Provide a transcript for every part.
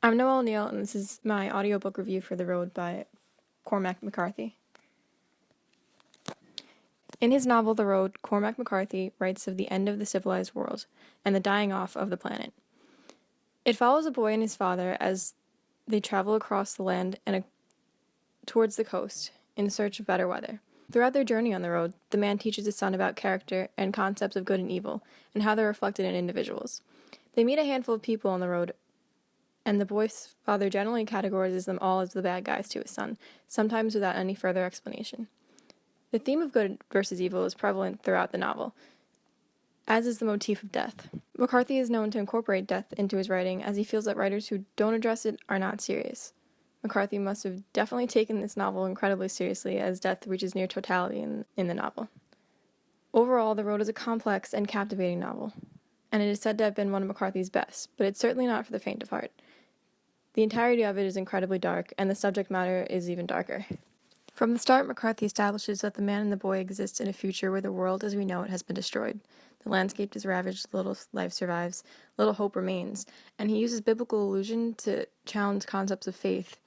I'm Noelle Neal, and this is my audiobook review for The Road by Cormac McCarthy. In his novel The Road, Cormac McCarthy writes of the end of the civilized world and the dying off of the planet. It follows a boy and his father as they travel across the land and towards the coast in search of better weather. Throughout their journey on the road, the man teaches his son about character and concepts of good and evil and how they're reflected in individuals. They meet a handful of people on the road, and the boy's father generally categorizes them all as the bad guys to his son, sometimes without any further explanation. The theme of good versus evil is prevalent throughout the novel, as is the motif of death. McCarthy is known to incorporate death into his writing, as he feels that writers who don't address it are not serious. McCarthy must have definitely taken this novel incredibly seriously, as death reaches near totality in the novel. Overall, The Road is a complex and captivating novel, and it is said to have been one of McCarthy's best, but it's certainly not for the faint of heart. The entirety of it is incredibly dark, and the subject matter is even darker. From the start, McCarthy establishes that the man and the boy exist in a future where the world as we know it has been destroyed. The landscape is ravaged, little life survives, little hope remains, and he uses biblical allusion to challenge concepts of faith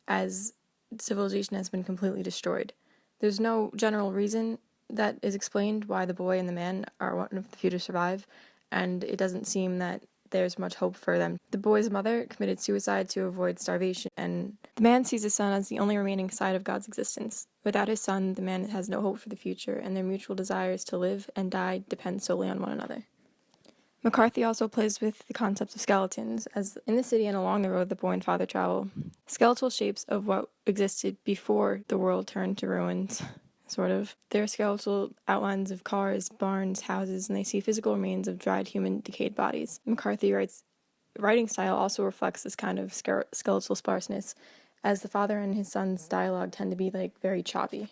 as civilization has been completely destroyed. There's no general reason that is explained why the boy and the man are one of the few to survive, and it doesn't seem that there's much hope for them. The boy's mother committed suicide to avoid starvation, and the man sees his son as the only remaining side of God's existence. Without his son, the man has no hope for the future, and their mutual desires to live and die depend solely on one another. McCarthy also plays with the concepts of skeletons, as in the city and along the road the boy and father travel, skeletal shapes of what existed before the world turned to ruins. Sort of. There are skeletal outlines of cars, barns, houses, and they see physical remains of dried human decayed bodies. McCarthy's writing style also reflects this kind of skeletal sparseness, as the father and his son's dialogue tend to be very choppy.